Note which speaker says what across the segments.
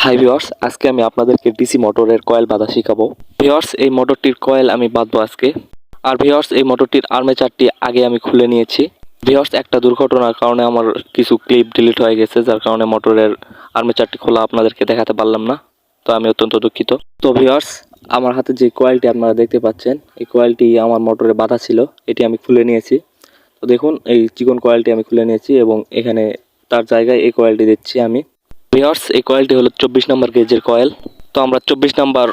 Speaker 1: Hi viewers, আজকে আমি আপনাদেরকে ডিসি মোটরের কয়েল বাঁধা শিখাবো। ভিউয়ার্স, এই মোটরটির কয়েল আমি বাঁধবো আজকে। আর ভিউয়ার্স, এই মোটরটির আর্মেচারটি আগে আমি খুলে নিয়েছি। ভিউয়ার্স, একটা দুর্ঘটনার কারণে আমার কিছু ক্লিপ ডিলিট হয়ে গেছে, যার কারণে মোটরের আর্মেচারটি খোলা আপনাদেরকে দেখাতে পারলাম না। তো আমি অত্যন্ত দুঃখিত। তো ভিউয়ার্স, আমার হাতে যে কয়েলটি আপনারা দেখতে পাচ্ছেন, এই কয়েলটি আমার মোটরে বাঁধা ছিল, এটি আমি খুলে নিয়েছি। তো দেখুন, এই চিকন কয়েলটি আমি খুলে নিয়েছি এবং এখানে তার জায়গায় এই কয়েলটি দিচ্ছি আমি। ভিউয়ার্স, এই কয়েলটি হলো 24 নম্বর গেজের কয়েল। তো আমরা 24 নম্বর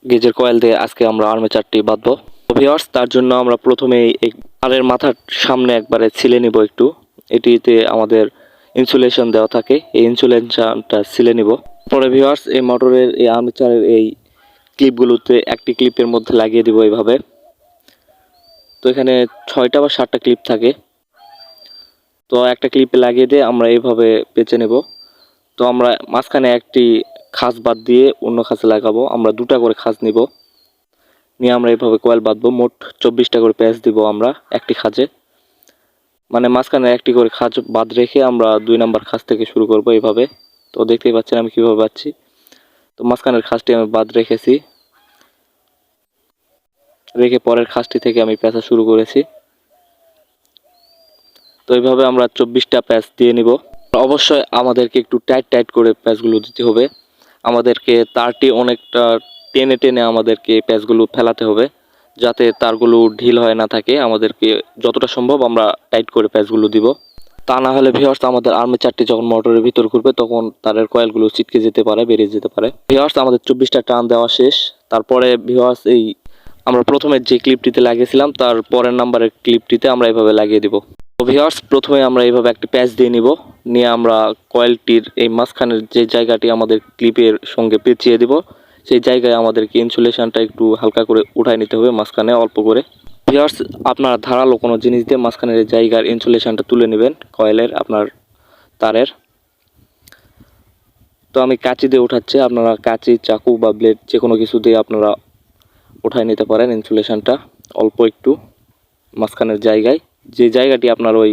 Speaker 1: গেজের কয়েল দিয়ে আজকে আমরা আর্মেচারটি বাঁধবো। তো ভিউয়ার্স, তার জন্য আমরা প্রথমে এই তারের মাথার সামনে একবারে ছিলে নিব একটু। এটিতে আমাদের ইনসুলেশন দেওয়া থাকে, এই ইনসুলেশনটা ছিলে নিব। পরে ভিউয়ার্স, এই মোটরের এই আর্মেচারের এই ক্লিপগুলোতে একটি ক্লিপের মধ্যে লাগিয়ে দিব এইভাবে। তো এখানে 6টা বা 7টা ক্লিপ থাকে। তো একটা ক্লিপে লাগিয়ে দিয়ে আমরা এইভাবে পেঁচে নেব। তো আমরা মাঝখানে একটি খাঁজ বাদ দিয়ে অন্য খাঁজে লাগাবো। আমরা 2টা করে খাঁজ নিব, নিয়ে আমরা এইভাবে কয়েল বাঁধবো। মোট 24টা করে প্যাচ দিব আমরা একটি খাঁজে, মানে মাঝখানে একটি করে খাঁজ বাদ রেখে আমরা 2 নম্বর খাঁজ থেকে শুরু করব এইভাবে। তো দেখতেই পাচ্ছেন আমি কিভাবে বাঁধছি। তো মাঝখানের খাঁজটি আমি বাদ রেখেছি, রেখে পরের খাঁজটি থেকে আমি প্যাঁচা শুরু করেছি। তো এইভাবে আমরা 24টা প্যাচ দিয়ে নিব। অবশ্যই আমাদেরকে একটু টাইট করে প্যাচগুলো দিতে হবে। আমাদেরকে তারটি অনেকটা টেনে টেনে আমাদেরকে প্যাচগুলো ফেলাতে হবে, যাতে তারগুলো ঢিল হয়ে না থাকে। আমাদেরকে যতটা সম্ভব আমরা টাইট করে প্যাচগুলো দিব। তা না হলে ভিউয়ার্স, আমাদের আর্মেচারটি যখন মোটরের ভিতর ঘুরবে তখন তারের কয়েলগুলো ছিটকে যেতে পারে, বেরিয়ে যেতে পারে। ভিউয়ার্স, আমাদের 24টা টান দেওয়া শেষ। তারপরে ভিউয়ার্স, এই আমরা প্রথমে যে ক্লিপটিতে লাগিয়েছিলাম তার পরের নাম্বারের ক্লিপটিতে আমরা এভাবে লাগিয়ে দিব। তো ভিউয়ার্স, প্রথমে আমরা এইভাবে একটি প্যাচ দিয়ে নিব, নিয়ে আমরা কয়েলটির এই মাঝখানের যে জায়গাটি আমাদের ক্লিপের সঙ্গে পেঁচিয়ে দিব, সেই জায়গায় আমাদেরকে ইনসুলেশনটা একটু হালকা করে উঠায় নিতে হবে, মাঝখানে অল্প করে। ভিউয়ার্স, আপনারা ধারালো কোনো জিনিস দিয়ে মাঝখানের জায়গার ইনসুলেশনটা তুলে নেবেন কয়েলের, আপনার তারের। তো আমি কাঁচি দিয়ে উঠাচ্ছি, আপনারা কাঁচি, চাকু বা ব্লেড যে কোনো কিছু দিয়ে আপনারা উঠায় নিতে পারেন ইনসুলেশনটা অল্প একটু মাঝখানের জায়গায়, যে জায়গাটি আপনার ওই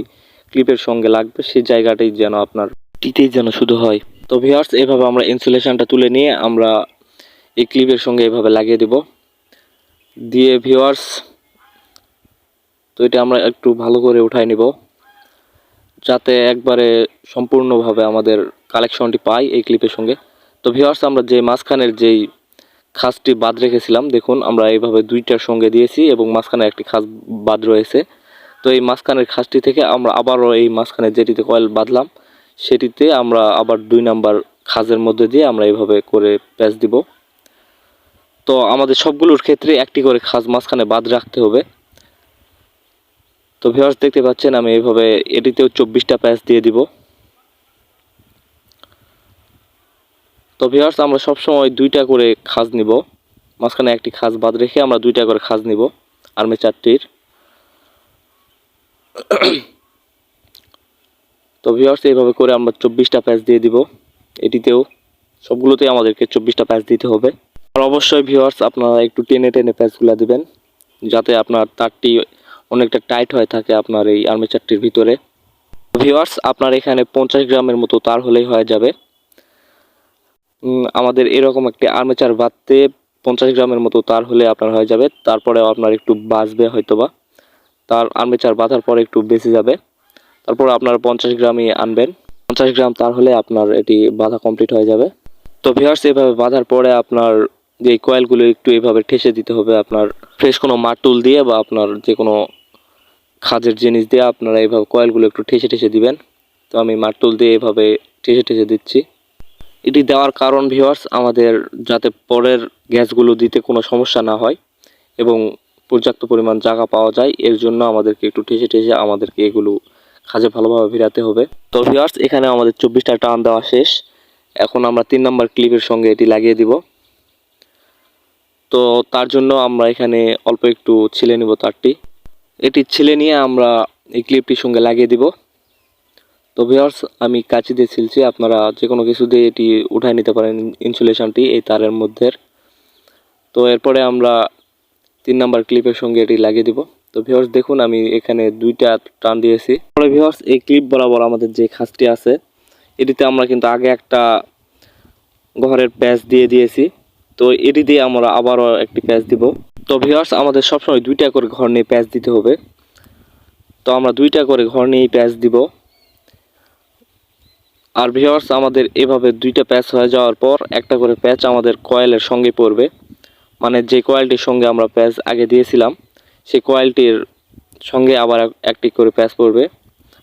Speaker 1: ক্লিপের সঙ্গে লাগবে সেই জায়গাটাই যেন আপনার টিতেই যেন শুধু হয়। তো ভিউয়ার্স, এইভাবে আমরা ইনসুলেশনটা তুলে নিয়ে আমরা এই ক্লিপের সঙ্গে এইভাবে লাগিয়ে দেব। দিয়ে ভিউয়ার্স, তো এটা আমরা একটু ভালো করে উঠাই নিব, যাতে একবারে সম্পূর্ণভাবে আমাদের কালেকশনটি পাই এই ক্লিপের সঙ্গে। তো ভিউয়ার্স, আমরা যে মাঝখানের যেই খাঁজটি বাদ রেখেছিলাম, দেখুন আমরা এইভাবে 2টার সঙ্গে দিয়েছি এবং মাঝখানে একটি খাঁজ বাদ রয়েছে। তো এই মাঝখানের খাঁজটি থেকে আমরা আবারও এই মাঝখানে যেটিতে কয়েল বাঁধলাম সেটিতে আমরা আবার 2 নাম্বার খাঁজের মধ্যে দিয়ে আমরা এইভাবে করে প্যাচ দিব। তো আমাদের সবগুলোর ক্ষেত্রে একটি করে খাঁজ মাঝখানে বাদ রাখতে হবে। তো ভিউয়ার্স, দেখতে পাচ্ছেন আমি এইভাবে এটিতেও 24টা প্যাচ দিয়ে দিব। তো ভিউয়ার্স, আমরা সবসময় 2টা করে খাঁজ নিব, মাঝখানে একটি খাঁজ বাদ রেখে আমরা 2টা করে খাঁজ নিব আর্মেচারটির। তো ভিউয়ার্স, এইভাবে করে আমরা 24টা প্যাচ দিয়ে দিব। এটিতেও সবগুলোতেই আমাদেরকে 24টা প্যাচ দিতে হবে। আর অবশ্যই ভিউয়ার্স, আপনারা একটু টেনে টেনে প্যাচগুলো দিবেন, যাতে আপনার তারটি অনেকটা টাইট হয়ে থাকে আপনার এই আর্মেচারটির ভিতরে। ভিউয়ার্স, আপনার এখানে 50 গ্রামের মতো তার হলেই হয়ে যাবে। আমাদের এরকম একটি আর্মেচার বাঁধতে 50 গ্রামের মতো তার হলে আপনার হয়ে যাবে। তারপরেও আপনার একটু বাঁচবে হয়তোবা, তার আর্মেচার বাঁধার পরে একটু বেঁচে যাবে। তারপর আপনার 50 গ্রামই আনবেন। 50 গ্রাম তার হলে আপনার এটি বাঁধা কমপ্লিট হয়ে যাবে। তো ভিউয়ার্স, এইভাবে বাঁধার পরে আপনার যে কয়েলগুলো একটু এইভাবে ঠেসে দিতে হবে, আপনার ফ্রেশ কোনো মাটুল দিয়ে বা আপনার যে কোনো খাঁজের জিনিস দিয়ে আপনারা এইভাবে কয়েলগুলো একটু ঠেসে ঠেসে দিবেন। তো আমি মাটুল দিয়ে এইভাবে ঠেসে ঠেসে দিচ্ছি। এটি দেওয়ার কারণ ভিউয়ার্স, আমাদের যাতে পরের গ্যাসগুলো দিতে কোনো সমস্যা না হয় এবং পর্যাপ্ত পরিমাণ জায়গা পাওয়া যায়, এর জন্য আমাদেরকে একটু ঠেসে ঠেসে আমাদেরকে এগুলো খাঁজে ভালোভাবে ভিড়াতে হবে। তো ভিউয়ার্স, এখানে আমাদের 24টা টান দেওয়া শেষ। এখন আমরা 3 নাম্বার ক্লিপের সঙ্গে এটি লাগিয়ে দিব। তো তার জন্য আমরা এখানে অল্প একটু ছিলে নিব তারটি। এটি ছিলে নিয়ে আমরা এই ক্লিপটির সঙ্গে লাগিয়ে দিব। তো ভিউয়ার্স, আমি কাঁচি দিয়ে ছিলছি, আপনারা যে কোনো কিছু দিয়ে এটি উঠায় নিতে পারেন ইনসুলেশনটি এই তারের মধ্যে। তো এরপরে আমরা 3 নাম্বার ক্লিপের সঙ্গে এটি লাগিয়ে দিব। তো ভিউয়ার্স, দেখুন আমি এখানে 2টা টান দিয়েছি। পরে ভিউয়ার্স, এই ক্লিপ বরাবর আমাদের যে খাঁজটি আছে এটিতে আমরা কিন্তু আগে একটা ঘরের প্যাচ দিয়ে দিয়েছি। তো এটি দিয়ে আমরা আবারও একটি প্যাচ দিব। তো ভিউয়ার্স, আমাদের সবসময় 2টা করে ঘর নিয়ে প্যাচ দিতে হবে। তো আমরা 2টা করে ঘর নিয়েই প্যাচ দিব। আর ভিউয়ার্স, আমাদের এভাবে 2টা প্যাচ হয়ে যাওয়ার পর একটা করে প্যাচ আমাদের কয়েলের সঙ্গে পড়বে, মানে যে কয়েলটির সঙ্গে আমরা প্যাচ আগে দিয়েছিলাম সেই কয়েলটির সঙ্গে আবার একটি করে প্যাচ পড়বে।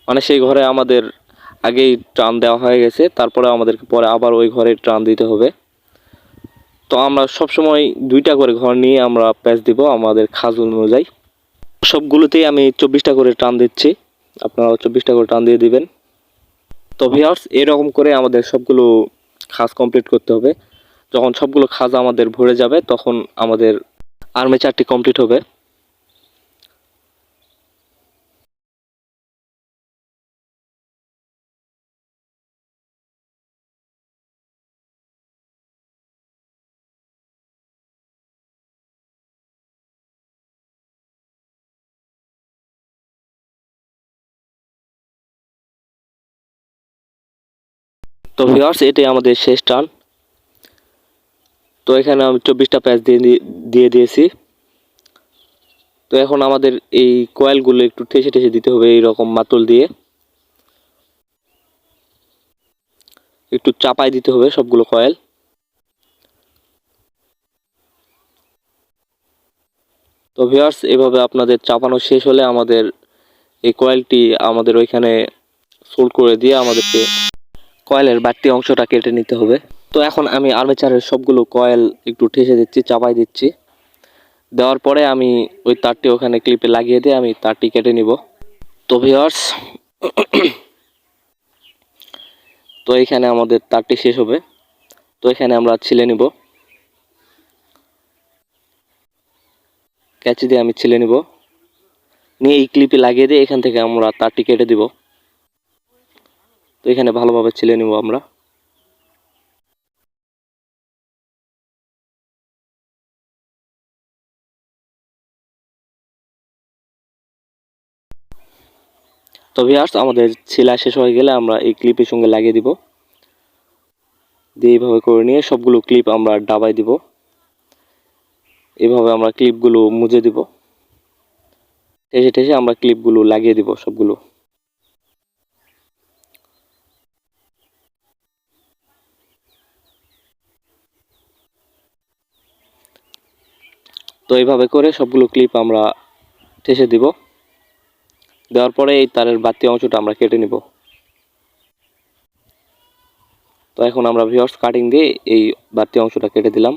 Speaker 1: মানে সেই ঘরে আমাদের আগেই টান দেওয়া হয়ে গেছে, তারপরে আমাদেরকে পরে আবার ওই ঘরে টান দিতে হবে। তো আমরা সবসময় 2টা করে ঘর নিয়ে আমরা প্যাচ দিব আমাদের খাজ অনুযায়ী। সবগুলোতেই আমি 24টা করে টান দিচ্ছি, আপনারাও 24টা করে টান দিয়ে দিবেন। তো ভিউয়ার্স, এরকম করে আমাদের সবগুলো খাজ কমপ্লিট করতে হবে। যখন সবগুলো খাজ আমাদের ভরে যাবে তখন আমাদের আর্মেচারটি কমপ্লিট হবে। তো ভিউয়ার্স, এটাই আমাদের শেষ টান। তো এখানে আমি 24টা প্যাচ দিয়ে দিয়েছি। তো এখন আমাদের এই কয়েলগুলো একটু ঠেসে ঠেসে দিতে হবে, এইরকম মাতুল দিয়ে একটু চাপাই দিতে হবে সবগুলো কয়েল। তো ভিউয়ার্স, এভাবে আপনাদের চাপানো শেষ হলে আমাদের এই কয়েলটি আমাদের ওইখানে সোল্ড করে দিয়ে আমাদেরকে কয়েলের বাড়তি অংশটা কেটে নিতে হবে। তো এখন আমি আর্মেচারের সবগুলো কয়েল একটু ঠেসে দিচ্ছি, চাপাই দিচ্ছি। দেওয়ার পরে আমি ওই তারটি ওখানে ক্লিপে লাগিয়ে দিয়ে আমি তারটি কেটে নিব। তো ভিউয়ার্স, তো এখানে আমাদের তারটি শেষ হবে। তো এখানে আমরা ছিলে নিব, ক্যাচি দিয়ে আমি ছিলে নিব, নিয়ে এই ক্লিপে লাগিয়ে দিয়ে এখান থেকে আমরা তারটি কেটে দিব। তো এখানে ভালোভাবে ছিলে নিব আমরা। তো ভিউয়ার্স, আমাদের ছিলা শেষ হয়ে গেলে আমরা এই ক্লিপের সঙ্গে লাগিয়ে দিব, দিয়ে এইভাবে করে নিয়ে সবগুলো ক্লিপ আমরা ডাবাই দিব। এভাবে আমরা ক্লিপগুলো মুজে দিব, ঠেসে ঠেসে আমরা ক্লিপগুলো লাগিয়ে দিব সবগুলো। তো এইভাবে করে সবগুলো ক্লিপ আমরা ঠেসে দিব। দেওয়ার পরে এই তারের বাড়তি অংশটা আমরা কেটে নিব। তো এখন আমরা ভিউয়ার্স কাটিং দিয়ে এই বাড়তি অংশটা কেটে দিলাম।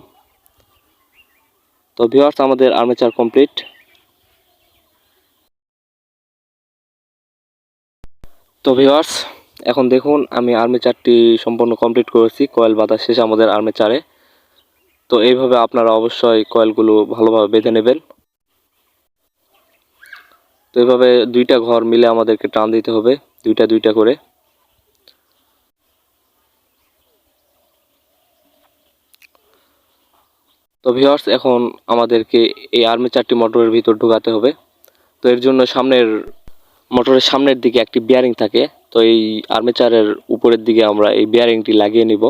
Speaker 1: তো ভিউয়ার্স, আমাদের আর্মেচার কমপ্লিট। তো ভিউয়ার্স, এখন দেখুন আমি আর্মেচারটি সম্পূর্ণ কমপ্লিট করেছি, কয়েল বাঁধা শেষ আমাদের আর্মেচারে। তো এইভাবে আপনারা অবশ্যই কয়েলগুলো ভালোভাবে বেঁধে নেবেন। তো এইভাবে 2টা ঘর মিলে আমাদেরকে টান দিতে হবে, 2টা করে। তো ভিউয়ার্স, এখন আমাদেরকে এই আর্মেচারটি মোটরের ভিতর ঢোকাতে হবে। তো এর জন্য মোটরের সামনের দিকে একটি বিয়ারিং থাকে। তো এই আর্মেচারের উপরের দিকে আমরা এই বিয়ারিংটি লাগিয়ে নিব।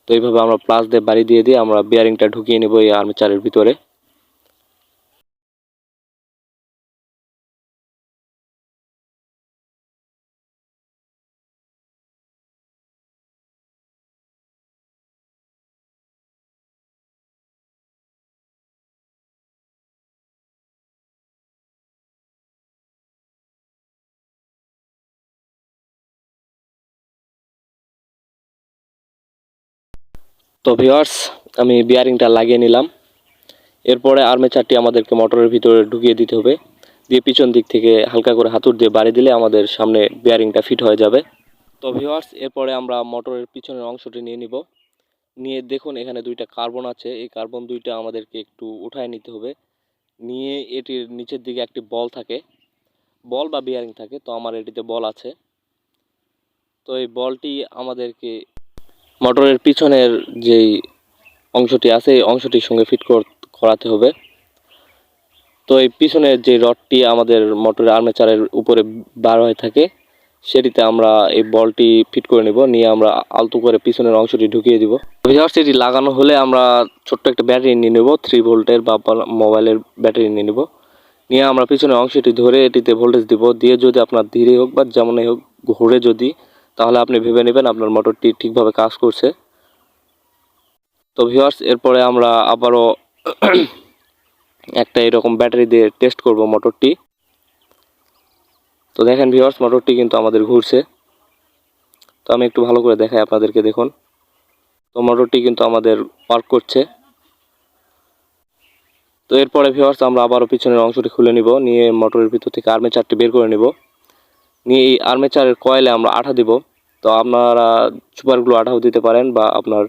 Speaker 1: তো এইভাবে আমরা প্লাস দিয়ে বাড়ি দিয়ে আমরা বিয়ারিংটা ঢুকিয়ে নেব এই আর্মেচারের ভিতরে। তো ভিউয়ার্স, আমি বিয়ারিংটা লাগিয়ে নিলাম। এরপরে আর্মেচারটি আমাদেরকে মোটরের ভিতরে ঢুকিয়ে দিতে হবে, দিয়ে পিছন দিক থেকে হালকা করে হাতুড় দিয়ে বাড়ি দিলে আমাদের সামনে বিয়ারিংটা ফিট হয়ে যাবে। তো ভিউয়ার্স, এরপরে আমরা মোটরের পিছনের অংশটি নিয়ে নিব। নিয়ে দেখুন এখানে 2টা কার্বন আছে, এই কার্বন 2টা আমাদেরকে একটু উঠায় নিতে হবে। নিয়ে এটির নিচের দিকে একটি বল থাকে, বল বা বিয়ারিং থাকে। তো আমার এটিতে বল আছে। তো এই বলটি আমাদেরকে মোটরের পিছনের যেই অংশটি আছে এই অংশটির সঙ্গে ফিট করাতে হবে। তো এই পিছনের যে রডটি আমাদের মোটরের আর্মেচারের উপরে বার হয়ে থাকে, সেটিতে আমরা এই বলটি ফিট করে নিব, নিয়ে আমরা আলতো করে পিছনের অংশটি ঢুকিয়ে দিব। ভিউয়ার্স, এটি লাগানো হলে আমরা ছোট্ট একটা ব্যাটারি নিয়ে নেব, 3 ভোল্টের বা মোবাইলের ব্যাটারি নিয়ে নেব। নিয়ে আমরা পিছনের অংশটি ধরে এটিতে ভোল্টেজ দিব, দিয়ে যদি আপনার ধীরে হোক বা যেমনই হোক ঘুরে যদি, তাহলে আপনি ভেবে নেবেন আপনার মোটরটি ঠিকভাবে কাজ করছে। তো ভিউয়ার্স, এরপরে আমরা আবারও একটা এরকম ব্যাটারি দিয়ে টেস্ট করব মোটরটি। তো দেখেন ভিউয়ার্স, মোটরটি কিন্তু আমাদের ঘুরছে। তো আমি একটু ভালো করে দেখাই আপনাদেরকে, দেখুন। তো মোটরটি কিন্তু আমাদের ওয়ার্ক করছে। তো এরপরে ভিউয়ার্স, আমরা আবারও পিছনের অংশটি খুলে নিব, নিয়ে মোটরের ভিতর থেকে আর্মেচারটি বের করে নিব। নিয়ে এই আর্মেচারের কয়েলে আমরা আঠা দিব। তো আপনারা সুপারগুলো আঠাও দিতে পারেন, বা আপনার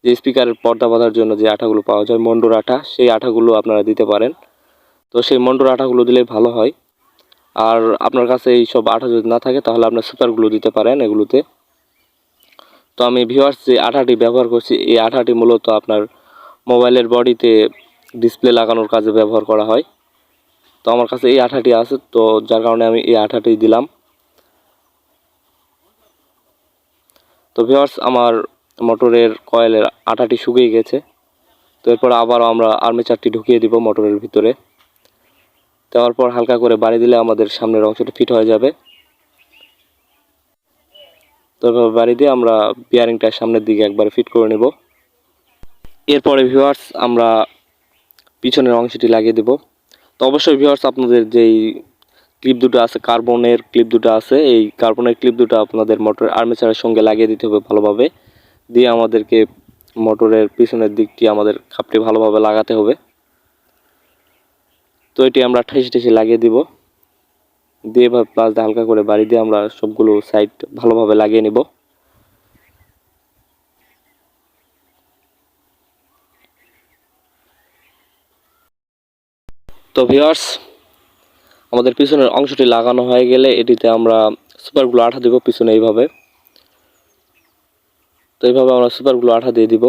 Speaker 1: যে স্পিকারের পর্দা বাঁধার জন্য যে আঠাগুলো পাওয়া যায় মন্ডুর আঠা, সেই আঠাগুলো আপনারা দিতে পারেন। তো সেই মন্ডুর আঠাগুলো দিলেই ভালো হয়। আর আপনার কাছে এই সব আঠা যদি না থাকে তাহলে আপনার সুপারগুলো দিতে পারেন এগুলোতে। তো আমি ভিউয়ার্স যে আঠাটি ব্যবহার করছি, এই আঠাটি মূলত আপনার মোবাইলের বডিতে ডিসপ্লে লাগানোর কাজে ব্যবহার করা হয়। তো আমার কাছে এই আঠাটি আছে, তো যার কারণে আমি এই আঠাটি দিলাম। তো ভিউয়ার্স, আমার মোটরের কয়েলের আঠাটি শুকিয়ে গেছে। তো এরপর আবার আমরা আর্মেচারটি ঢুকিয়ে দিব মোটরের ভিতরে। দেওয়ার পর হালকা করে বাড়ি দিলে আমাদের সামনের অংশটি ফিট হয়ে যাবে। তো এভাবে বাড়ি দিয়ে আমরা বিয়ারিংটা সামনের দিকে একবার ফিট করে নেব। এরপরে ভিউয়ার্স, আমরা পিছনের অংশটি লাগিয়ে দেব। তো অবশ্যই ভিউয়ার্স, আপনাদের যেই ক্লিপ দুটো আছে, কার্বনের ক্লিপ দুটো আছে, এই কার্বনের ক্লিপ দুটো আপনাদের মোটরের আর্মেচারের সঙ্গে লাগিয়ে দিতে হবে ভালোভাবে। দিয়ে আমাদেরকে মোটরের পিছনের দিকটি আমাদের খাপটি ভালোভাবে লাগাতে হবে। তো এটি আমরা ঠেসে ঠেসে লাগিয়ে দিব, দিয়ে এভাবে প্লাস দিয়ে হালকা করে বাড়ি দিয়ে আমরা সবগুলো সাইড ভালোভাবে লাগিয়ে নিব। তো ভিউয়ার্স, আমাদের পিছনের অংশটি লাগানো হয়ে গেলে এটিতে আমরা সুপারগুলো আঠা দেব পিছনে এইভাবে। তো এইভাবে আমরা সুপারগুলো আঠা দিয়ে দিব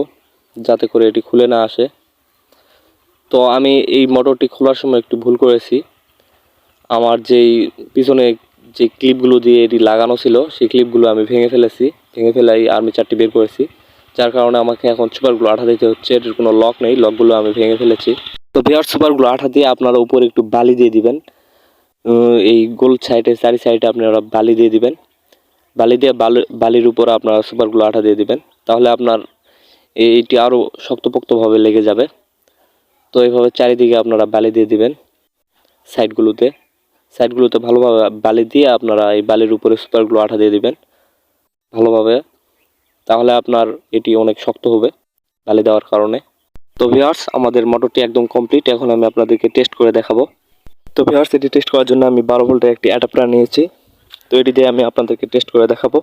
Speaker 1: যাতে করে এটি খুলে না আসে। তো আমি এই মোটরটি খোলার সময় একটু ভুল করেছি। আমার যেই পিছনে যে ক্লিপগুলো দিয়ে এটি লাগানো ছিল সেই ক্লিপগুলো আমি ভেঙে ফেলেছি, ভেঙে ফেলে এই আর্মেচারটি বের করেছি। যার কারণে আমাকে এখন সুপারগুলো আঠা দিতে হচ্ছে, এটির কোনো লক নেই, লকগুলো আমি ভেঙে ফেলেছি। তো ভিউয়ার্স, সুপারগুলো আঠা দিয়ে আপনারা উপরে একটু বালি দিয়ে দিবেন। এই গোল সাইডে চারি সাইডে আপনারা বালি দিয়ে দিবেন। বালি দিয়ে বালির উপরে আপনারা সুপারগুলো আঠা দিয়ে দিবেন, তাহলে আপনার এইটি আরও শক্তপোক্তভাবে লেগে যাবে। তো এইভাবে চারিদিকে আপনারা বালি দিয়ে দিবেন সাইডগুলোতে ভালোভাবে বালি দিয়ে আপনারা এই বালির উপরে সুপারগুলো আঠা দিয়ে দিবেন ভালোভাবে, তাহলে আপনার এটি অনেক শক্ত হবে বালি দেওয়ার কারণে। তো ভিউয়ার্স, আমাদের মোটরটি একদম কমপ্লিট। এখন আমি আপনাদেরকে টেস্ট করে দেখাবো। তো ভিউয়ার্স, এটি টেস্ট করার জন্য আমি 12 ভোল্টের একটি অ্যাডাপ্টার নিয়েছি। তো এটি দিয়ে আমি আপনাদেরকে টেস্ট করে দেখাবো।